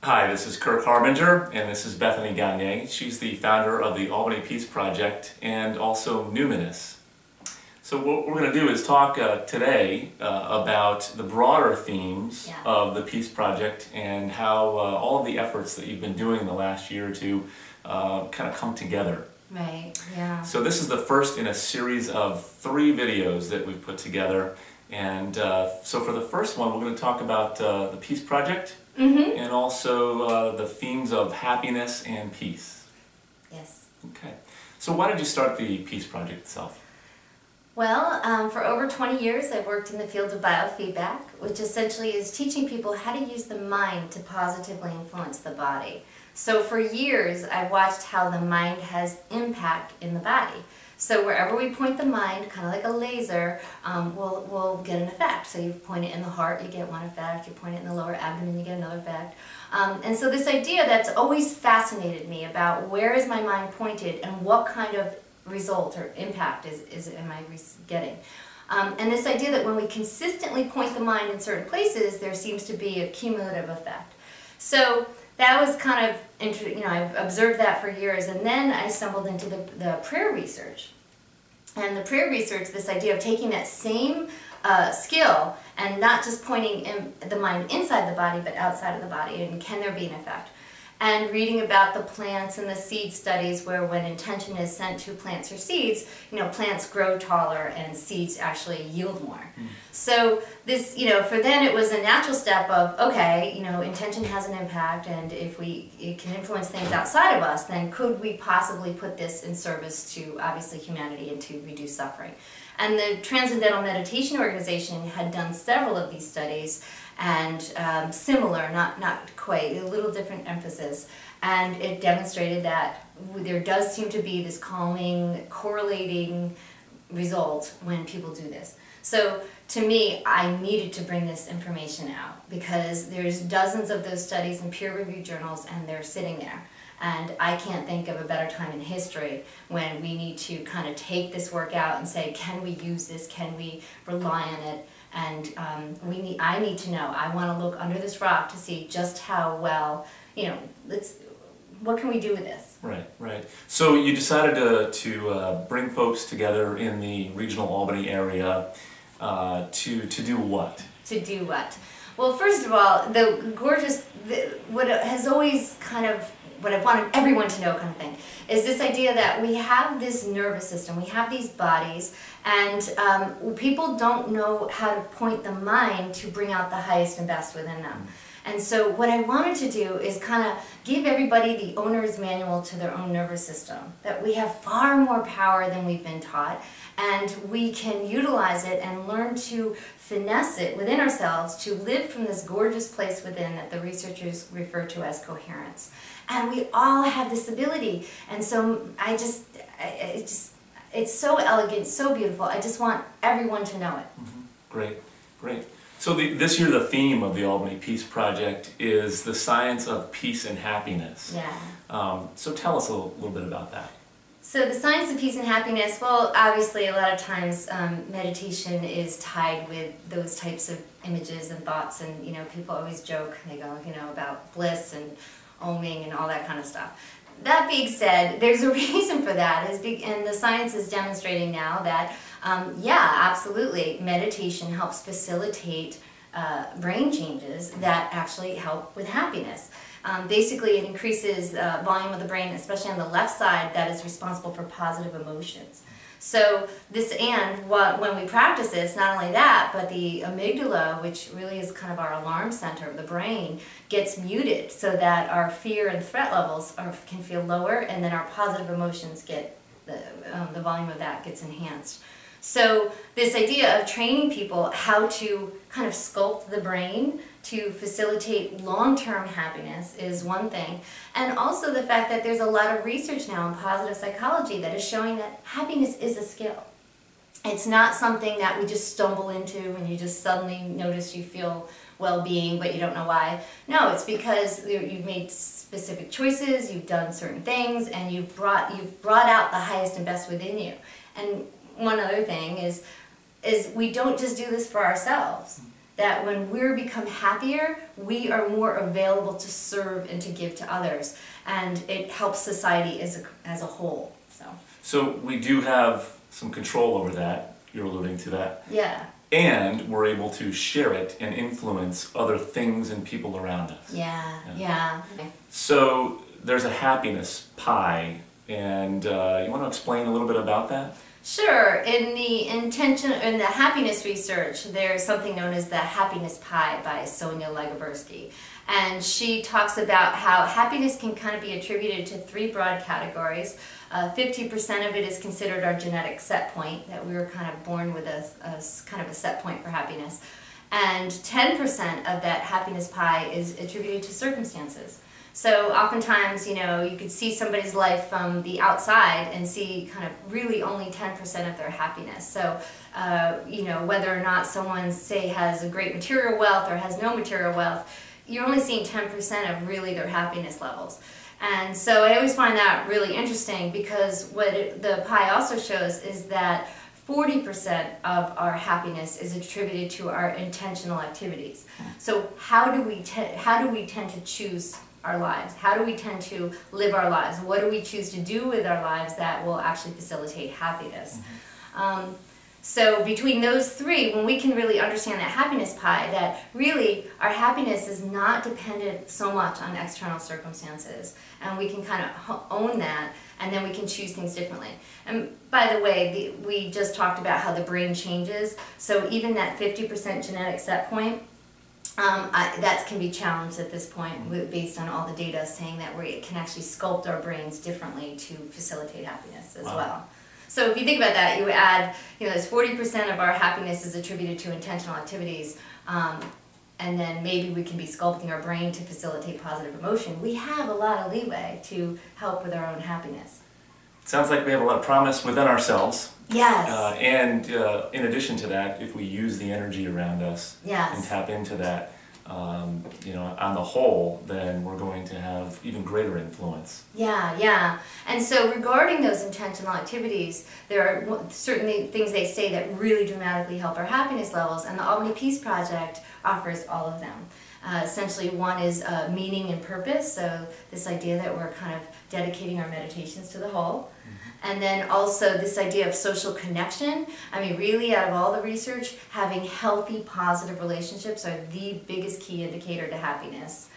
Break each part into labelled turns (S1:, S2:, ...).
S1: Hi, this is Kirk Harbinger, and this is Bethany Gonyea. She's the founder of the Albany Peace Project and also Numinous. So what we're going to do is talk today about the broader themes of the Peace Project and how all of the efforts that you've been doing in the last year or two kind of come together.
S2: Right, yeah.
S1: So this is the first in a series of 3 videos that we've put together. And so for the first one, we're going to talk about the Peace Project and also the themes of happiness and peace.
S2: Yes.
S1: Okay. So why did you start the Peace Project itself?
S2: Well, for over 20 years I've worked in the field of biofeedback, which essentially is teaching people how to use the mind to positively influence the body. So for years I've watched how the mind has impact in the body. So wherever we point the mind, kind of like a laser, we'll get an effect. So you point it in the heart, you get one effect. You point it in the lower abdomen, you get another effect. And so this idea that's always fascinated me about where is my mind pointed and what kind of result or impact am I getting. And this idea that when we consistently point the mind in certain places, there seems to be a cumulative effect. So that was kind of, I've observed that for years, and then I stumbled into the prayer research. And the prayer research, this idea of taking that same skill and not just pointing the mind inside the body, but outside of the body, and can there be an effect? And reading about the plants and the seed studies where when intention is sent to plants or seeds, plants grow taller and seeds actually yield more. So this, for then it was a natural step of, okay, intention has an impact, and if it can influence things outside of us, then could we possibly put this in service to obviously humanity and to reduce suffering? And the Transcendental Meditation Organization had done several of these studies, and similar, not quite, a little different emphasis, and it demonstrated that there does seem to be this calming, correlating result when people do this. So to me, I needed to bring this information out because there's dozens of those studies in peer-reviewed journals, and they're sitting there. And I can't think of a better time in history when we need to kind of take this work out and say, can we use this? Can we rely on it? And I need to know. I want to look under this rock to see just how well, what can we do with this?
S1: Right. So you decided to bring folks together in the regional Albany area to do what?
S2: To do what? Well, first of all, what has always kind of, what I wanted everyone to know kind of thing, is this idea that we have this nervous system, we have these bodies, and people don't know how to point the mind to bring out the highest and best within them. And so what I wanted to do is kind of give everybody the owner's manual to their own nervous system, that we have far more power than we've been taught, and we can utilize it and learn to finesse it within ourselves to live from this gorgeous place within that the researchers refer to as coherence. And we all have this ability, and so it's so elegant, so beautiful. I just want everyone to know it.
S1: Great. So this year the theme of the Albany Peace Project is the science of peace and happiness.
S2: Yeah.
S1: So tell us a little bit about that.
S2: So the science of peace and happiness, well, obviously a lot of times meditation is tied with those types of images and thoughts, and people always joke, they go, about bliss and oming and all that kind of stuff. That being said, there's a reason for that, and the science is demonstrating now that, yeah, absolutely, meditation helps facilitate brain changes that actually help with happiness. Basically, it increases the volume of the brain, especially on the left side, that is responsible for positive emotions. So when we practice this, not only that, but the amygdala, which really is kind of our alarm center of the brain, gets muted so that our fear and threat levels can feel lower, and then our positive emotions get, the volume of that gets enhanced. So this idea of training people how to kind of sculpt the brain to facilitate long-term happiness is one thing. And also the fact that there's a lot of research now in positive psychology that is showing that happiness is a skill. It's not something that we just stumble into and you just suddenly notice you feel well-being but you don't know why. No, it's because you've made specific choices, you've done certain things, and you've brought out the highest and best within you. And one other thing is we don't just do this for ourselves. that when we become happier, we are more available to serve and to give to others, and it helps society as a whole.
S1: So we do have some control over that. You're alluding to that.
S2: Yeah.
S1: And we're able to share it and influence other things and people around us.
S2: Yeah.
S1: So there's a happiness pie, and you want to explain a little bit about that?
S2: Sure. In the happiness research, there's something known as the happiness pie by Sonia Legobersky. And she talks about how happiness can kind of be attributed to 3 broad categories. 50% of it is considered our genetic set point, that we were kind of born with a kind of a set point for happiness. And 10% of that happiness pie is attributed to circumstances. So oftentimes, you know, you could see somebody's life from the outside and see kind of really only 10% of their happiness. So, you know, whether or not someone, say, has a great material wealth or has no material wealth, you're only seeing 10% of really their happiness levels. And so I always find that really interesting, because what the pie also shows is that 40% of our happiness is attributed to our intentional activities. So how do we tend to choose our lives? How do we tend to live our lives? What do we choose to do with our lives that will actually facilitate happiness? So between those 3, when we can really understand that happiness pie, that really our happiness is not dependent so much on external circumstances, and we can kind of own that, and then we can choose things differently. And by the way, we just talked about how the brain changes, so even that 50% genetic set point, that can be challenged at this point based on all the data saying that we can actually sculpt our brains differently to facilitate happiness as well. So if you think about that, you add, you know, there's 40% of our happiness is attributed to intentional activities, and then maybe we can be sculpting our brain to facilitate positive emotion. We have a lot of leeway to help with our own happiness.
S1: It sounds like we have a lot of promise within ourselves.
S2: Yes.
S1: And in addition to that, if we use the energy around us and tap into that, you know, on the whole, then we're going to have even greater influence.
S2: Yeah. And so regarding those intentional activities, there are certainly things they say that really dramatically help our happiness levels, and the Albany Peace Project offers all of them. Essentially, one is meaning and purpose, so this idea that we're kind of dedicating our meditations to the whole. And then also this idea of social connection. I mean, really, out of all the research, having healthy, positive relationships are the biggest key indicator to happiness.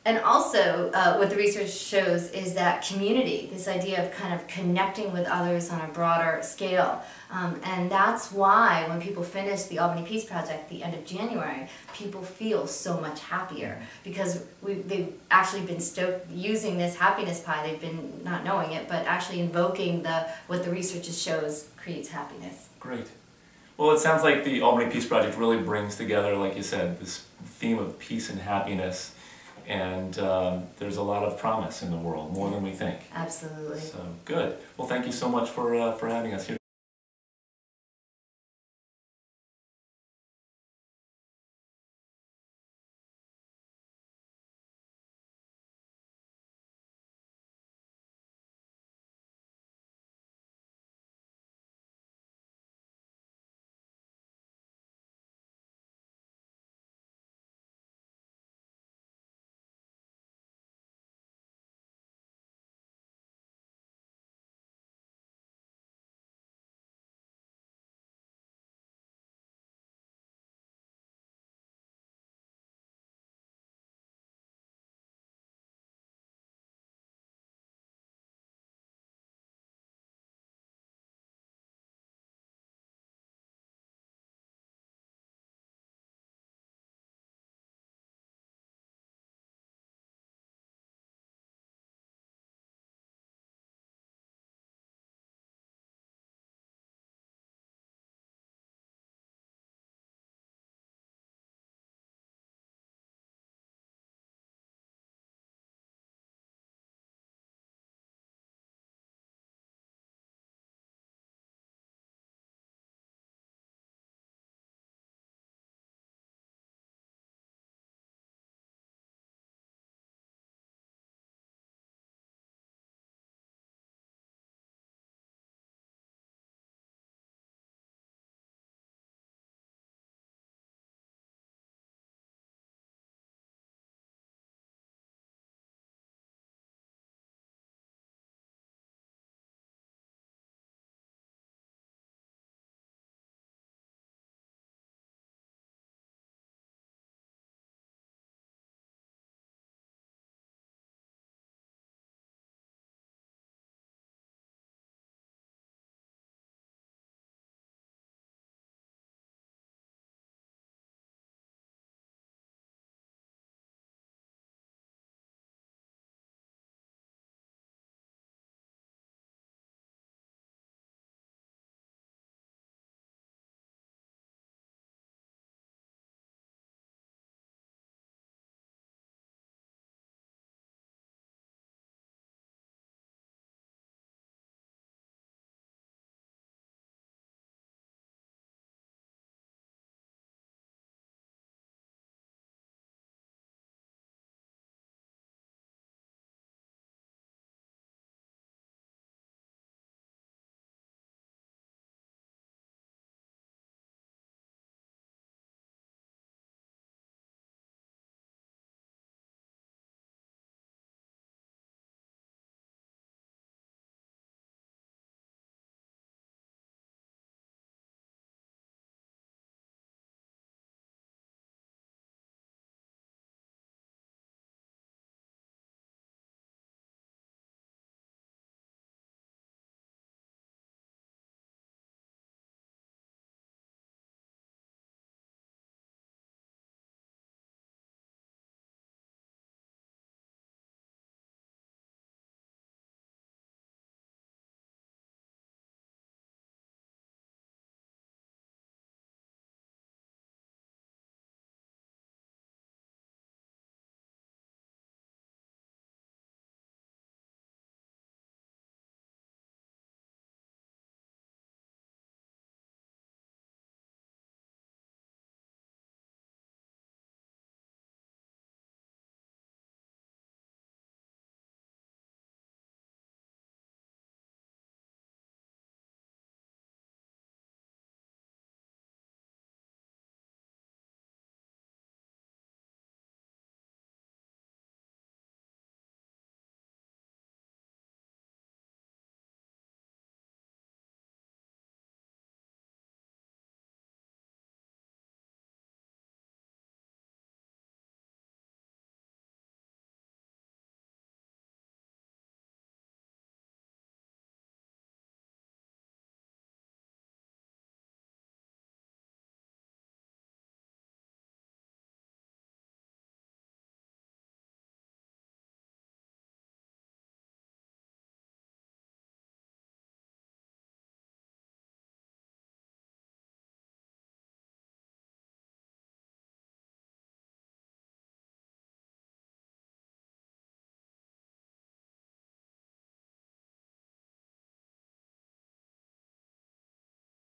S2: And also, what the research shows is that community, this idea of kind of connecting with others on a broader scale. And that's why when people finish the Albany Peace Project at the end of January, people feel so much happier, because they've actually been stoked using this happiness pie. They've been not knowing it, but actually invoking what the research shows creates happiness.
S1: Great. Well, it sounds like the Albany Peace Project really brings together, like you said, this theme of peace and happiness. And there's a lot of promise in the world, more than we think.
S2: Absolutely.
S1: So, good. Well, thank you so much for having us here.